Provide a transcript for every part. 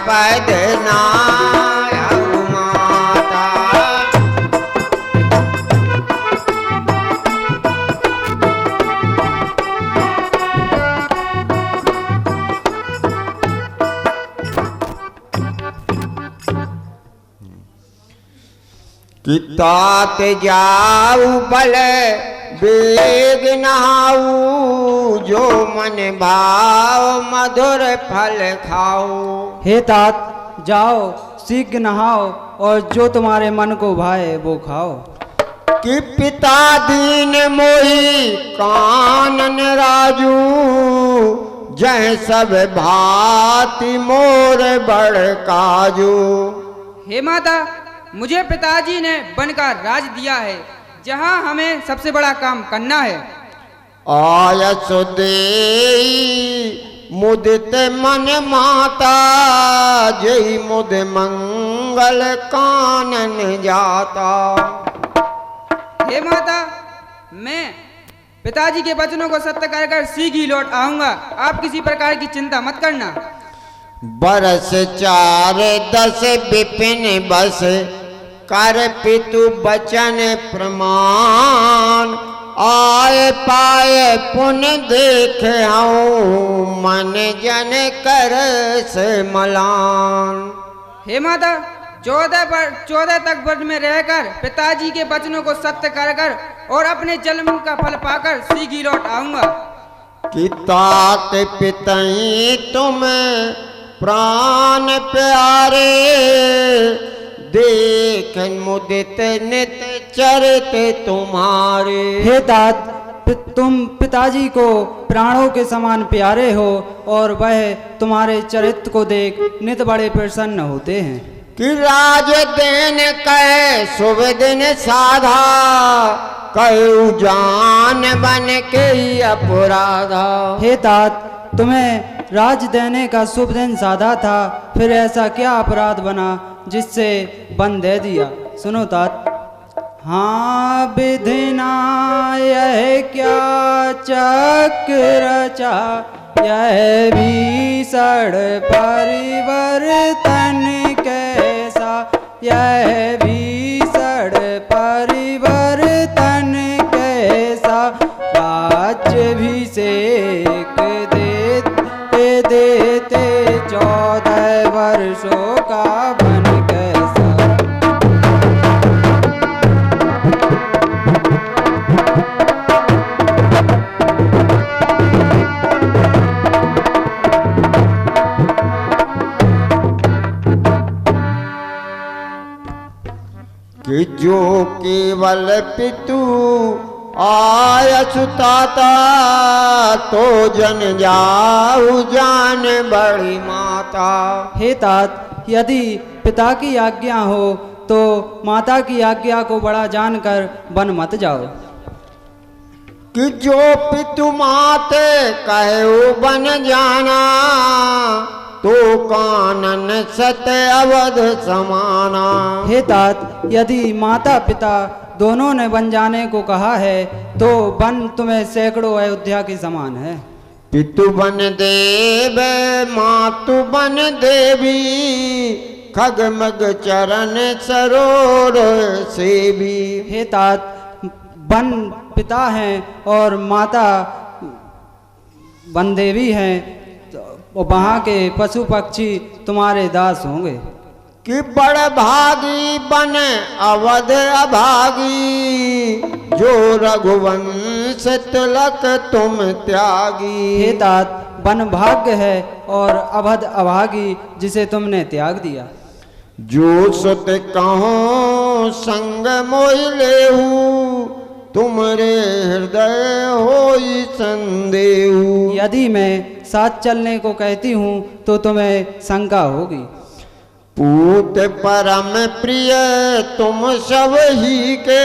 पद नायक माता। कि तात जाऊ बल बेग नहाऊ, जो मन भाव मधुर फल खाओ। हे तात जाओ शीघ्र नहाओ और जो तुम्हारे मन को भाए वो खाओ। कि पिता दीन मोही कानन राजू, जह सब भांति मोर बड़ काजू। हे माता, मुझे पिताजी ने वन का राज दिया है, जहाँ हमें सबसे बड़ा काम करना है। आयस देई मुदित मन माता, जय मुद मंगल कानन जाता। हे माता, मैं पिताजी के वचनों को सत्य कर शीघ्र ही लौट आऊंगा। आप किसी प्रकार की चिंता मत करना। बरस 4 10 विपिन बस, कर पितु बचन प्रमाण। आए पाए पुन देख हूँ, मन जन कर से मलान। हे माता, 14 तक वन में रहकर पिताजी के वचनों को सत्य कर और अपने जन्म का फल पाकर शीघ्र लौट आऊंगा। कि तात पितई तुम प्राण प्यारे, देख मुदित नित चरित तुम्हारे। हे तात तुम पिताजी को प्राणों के समान प्यारे हो और वह तुम्हारे चरित्र को देख नित बड़े प्रसन्न होते हैं। कि राज देन कह शुभ दिन साधा, कहू जान बन के अपराधा। हे तात तुम्हें राज देने का शुभ दिन साधा था, फिर ऐसा क्या अपराध बना जिससे वन दे दिया। सुनो तात। हाँ विधिना यह क्या चक्र रचा, यह भीषण परिवर्तन कैसा, यह भीषण परिवर्तन कैसा। राज्याभिषेक देते 14 वर्षों का वन कैसा। कि जो केवल पितु आयसु ताता, तो जन जाऊ जान बड़ी माता। हे तात, यदि पिता की आज्ञा हो तो माता की आज्ञा को बड़ा जानकर वन मत जाओ। कि जो पितु माते कहो बन जाना, तो कानन सत अवध समाना। हे तात, यदि माता पिता दोनों ने वन जाने को कहा है तो वन तुम्हें सैकड़ों अयोध्या के समान है। पितु बन देव मातु बन देवी, खगमग चरण सरोर सेवी। हे तात, वन पिता हैं और माता वन देवी हैं, तो वहाँ के पशु पक्षी तुम्हारे दास होंगे। कि बड़ भागी बन अवध अभागी, जो रघुवंश तिलक तुम त्यागी। हे तात, वन भाग्य है और अवध अभागी जिसे तुमने त्याग दिया। जो सुत कहो संग मोहि लेहू, तुमरे हृदय होई संदेहू। यदि मैं साथ चलने को कहती हूँ तो तुम्हें शंका होगी। पूत परम प्रिय तुम सब ही के,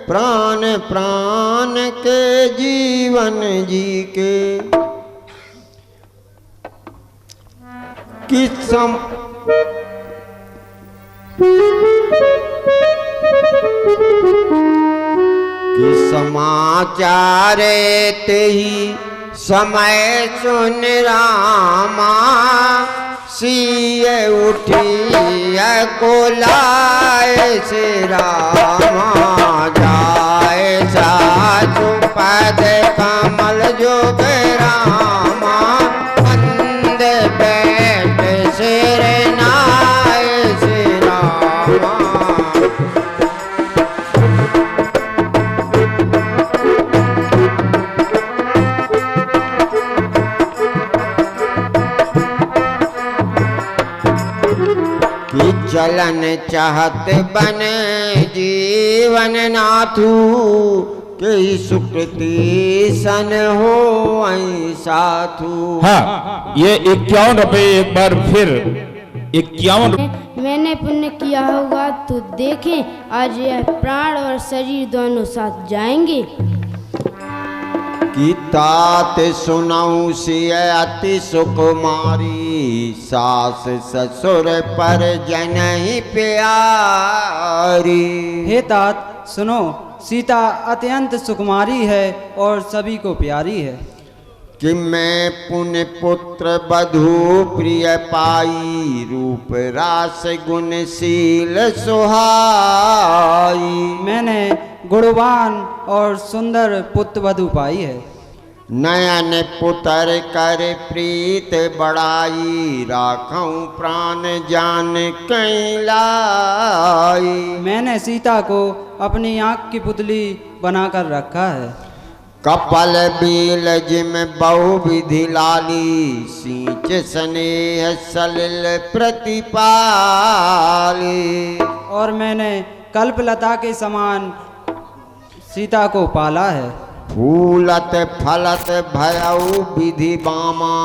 प्राण प्राण के जीवन जी के। कि समाचार ते ही समय सुन रामा, सिय उठी को लाए से रामा जाए सासु पद कमल जोग रामा बंद बैठ सिर नाए से रामा। कि चलन चाहत बने जीवन नाथू कि सुकृति सन हो साथू। हाँ, ये 51 रुपए एक बार फिर 51। मैंने पुण्य किया होगा तो देखें, आज यह प्राण और शरीर दोनों साथ जाएंगे। कि तात सुनाऊं सिय अति सुकुमारी सास ससुर पर जनहि प्यारी। हे तात सुनो, सीता अत्यंत सुकुमारी है और सभी को प्यारी है। कि मैं पुण्य पुत्र बधू प्रिय पाई रूप रास गुणशील सुहाई। मैंने गुणवान और सुंदर पुत्र वधू पाई है। नयन पुत्र कर प्रीत बढ़ाई राखूं प्राण जान कैलाई। मैंने सीता को अपनी आँख की पुतली बनाकर रखा है। कपल बील जिम बहु विधि लाली सींच स्नेह सलिल प्रतिपाली। और मैंने कल्पलता के समान सीता को पाला है। फूलत फलत भयउ विधि बामा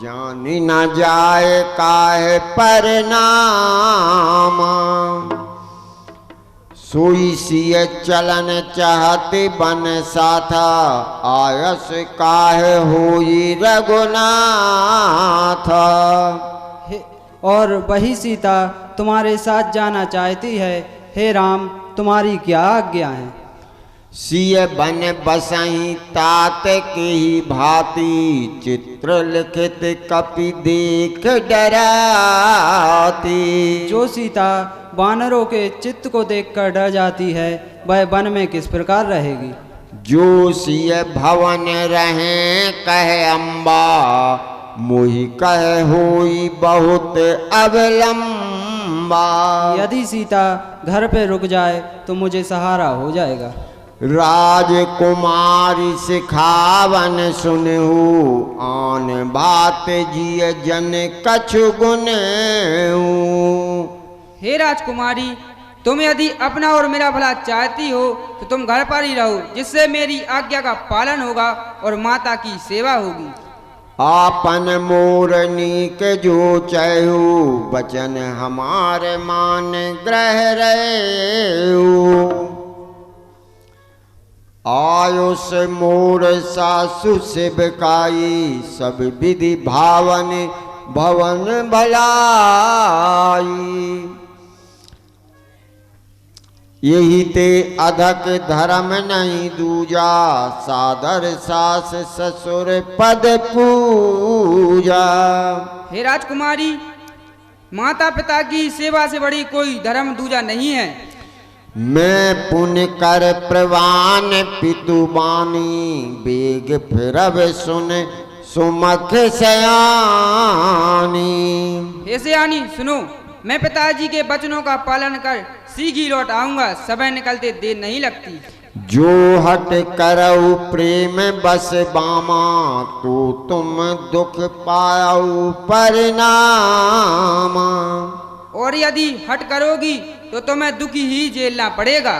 जानी न जाए काहे परिणामा। सोई सिय चलन चाहते बन साथा आयस काहे होई रघुनाथ। और वही सीता तुम्हारे साथ जाना चाहती है। हे राम, तुम्हारी क्या आज्ञा है? सिय बन बसही तात के ही भांति चित्र लिखित कपि देख डराती। जो सीता वानरों के चित्त को देखकर डर जाती है, वह वन में किस प्रकार रहेगी? जो सिय भवन रहे कहे अम्बा मोहि कहे होई बहुत अवलंबा। यदि सीता घर पे रुक जाए तो मुझे सहारा हो जाएगा। राजकुमारी सिखावन सुनहु आन बात जिय जन कछु गुन। हे राजकुमारी, तुम यदि अपना और मेरा भला चाहती हो तो तुम घर पर ही रहो, जिससे मेरी आज्ञा का पालन होगा और माता की सेवा होगी। आपन मोरनी के जो चहु बचन हमारे मान ग्रह रहे। आयुष मोर सासु सेवकाई सब विधि भावन भवन भलाई। यही ते अधक धर्म नहीं दूजा सादर सास ससुर पद पूजा। हे राजकुमारी, माता पिता की सेवा से बड़ी कोई धर्म दूजा नहीं है। मैं पुण्य कर प्रवान पितु बानी बेग फिरब सुन सुमख सयानी। हे सयानी सुनो, मैं पिताजी के वचनों का पालन कर शीघ्र लौट आऊंगा, समय निकलते देर नहीं लगती। जो हट करऊ प्रेम बस बामा तो तुम दुख पाऊ परिणामा। और यदि हट करोगी तो तुम्हें दुखी ही झेलना पड़ेगा।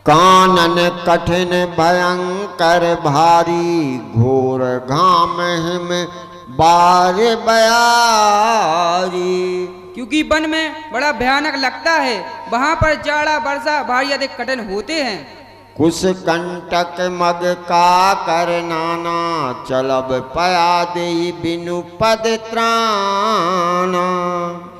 कानन कठिन भयंकर भारी घोर घाम हिम बार बयारी। क्योंकि वन में बड़ा भयानक लगता है, वहाँ पर जाड़ा वर्षा भारी अधिक कठिन होते हैं। कुछ कंटक मग का कर नाना चलब पया दे बिनु पद त्राना।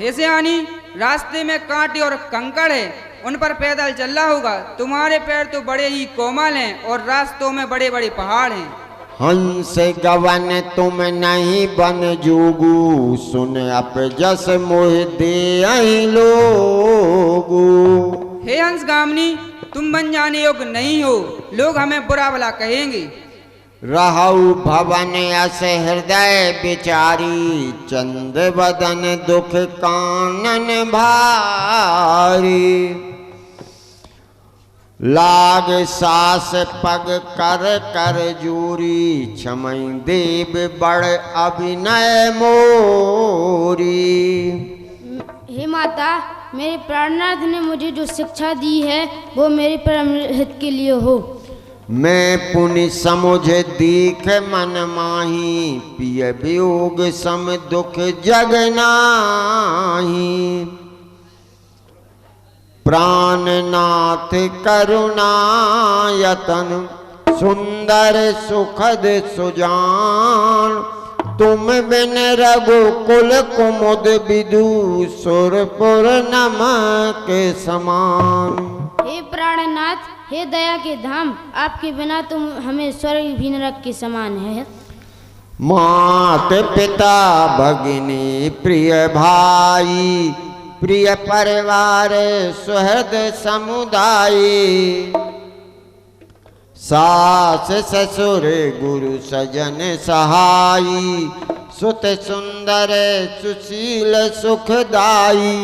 हे सयानी, रास्ते में कांटे और कंकड़ है, उन पर पैदल चलना होगा। तुम्हारे पैर तो बड़े ही कोमल हैं और रास्तों में बड़े बड़े पहाड़ हैं। हंस गवन तुम नहीं बन जोगू, सुन अप जस मोह दे लोगू। हे हंस गामनी, तुम बन जाने योग्य नहीं हो, लोग हमें बुरा भला कहेंगे। रहु भवन अस हृदय बिचारी, चंद बदन दुख कानन भारी। लाग सास पग कर कर जूरी, क्षमय देव बड़ अभिनय मोरी। हे माता, मेरे प्राणनाथ ने मुझे जो शिक्षा दी है वो मेरे परम हित के लिए हो। मैं पुनि समुझ दीख मन माही, पिय वियोग सम दुख जग नाही। प्राणनाथ करुणायतन, सुंदर सुखद सुजान। तुम बिन रघुकुल कुमुद विदु, सुरपुर नमक समान। हे प्राणनाथ, हे दया के धाम, आपके बिना तुम हमें स्वर्ग भी नरक के समान है। मात पिता भगिनी प्रिय भाई, प्रिय परिवार सुहृद समुदाय। सास ससुर गुरु सजन सहाई, सुत सुंदर सुशील सुखदाई।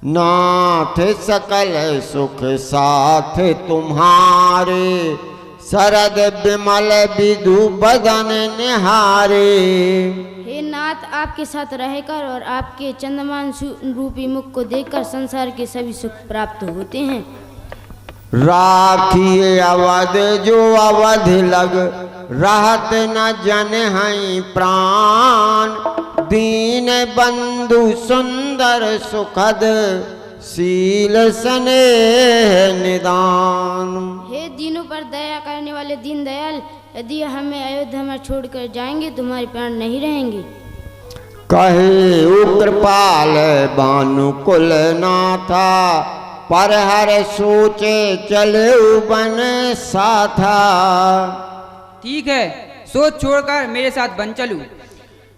नाथ सकल सुख साथ तुम्हारे, शरद विमल विदु बदन निहारे। हे नाथ, आपके साथ रहकर और आपके चंद्रमान रूपी मुख को देखकर संसार के सभी सुख प्राप्त होते हैं। राखिए अवध जो अवध लग, रहत न जन हैं प्राण। दीन बंधु सुंदर सुखद, शील स्नेह निदान। हे दीनों पर दया करने वाले दीन दयाल, यदि हमें अयोध्या में छोड़कर जाएंगे तुम्हारे प्राण नहीं रहेंगे। कहे कृपाल भानुकुल नाथा, पर हर सोचे चले बन साथा। ठीक है, सोच छोड़कर मेरे साथ बन चलूं।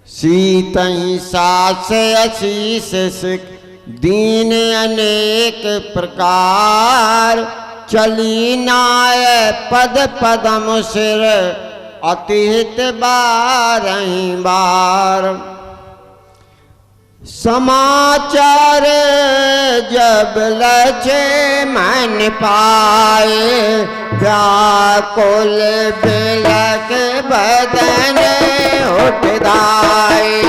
सीतहि सास आशीष सिख, दीन अनेक प्रकार। चली नाय पद पदम सिर, अतिहित बारहि बार। समाचार जब लचे मन पाए, व्याकुल बिलक बदन उठदाए।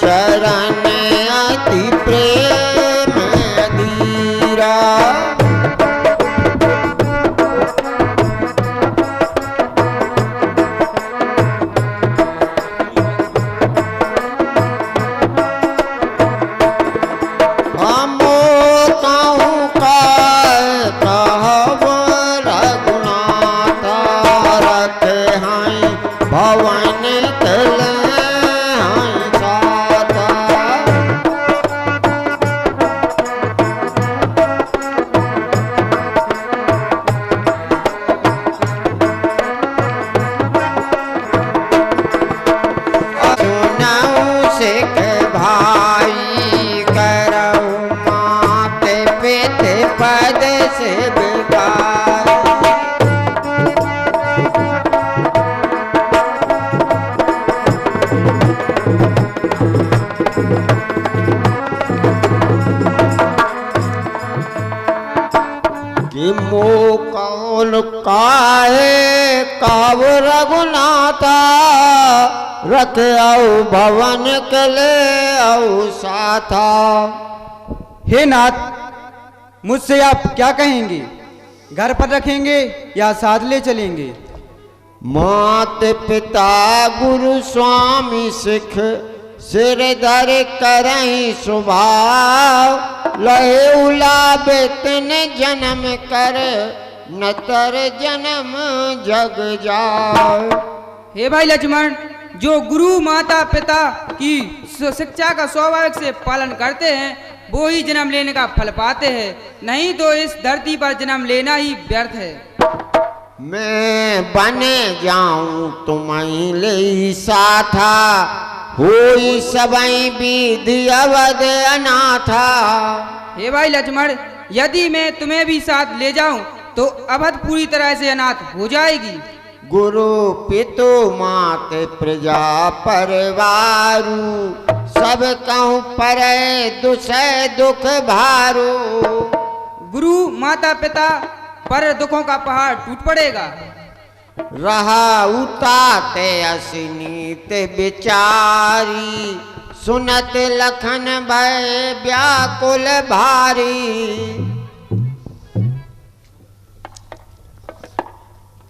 चरण अति प्रेम अधीरा। काहे काव रघुनाथा, रख आओ भवन के ले आओ साथा। हे नाथ, मुझसे आप क्या कहेंगे? घर पर रखेंगे या साथ ले चलेंगे? मात पिता गुरु स्वामी सिख, सिर धर करहीं स्वभाव लहे उलाबे तिन जन्म कर नतर जन्म जग जाए। हे भाई लक्ष्मण, जो गुरु माता पिता की शिक्षा का स्वाभाविक से पालन करते हैं वो ही जन्म लेने का फल पाते हैं, नहीं तो इस धरती पर जन्म लेना ही व्यर्थ है। मैं बने जाऊं तुम्हें ले साथा होई सबई विधि अवध अनाथा। हे भाई लक्ष्मण, यदि मैं तुम्हें भी साथ ले जाऊं तो अवध पूरी तरह से अनाथ हो जाएगी। गुरु पितु मात प्रजा परवारू सब कहूँ पर दुसै दुख भारू। गुरु माता पिता पर दुखों का पहाड़ टूट पड़ेगा। रहा उताते असिनीत बिचारी सुनत लखन भय व्याकुल भारी।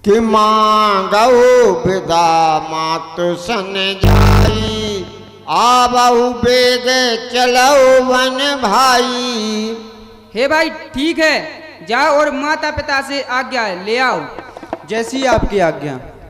कि मांगऊ विदा मातु सन जाई आबहु बेग चलो वन भाई। हे भाई ठीक है, जाओ और माता पिता से आज्ञा ले आओ। जैसी आपकी आज्ञा।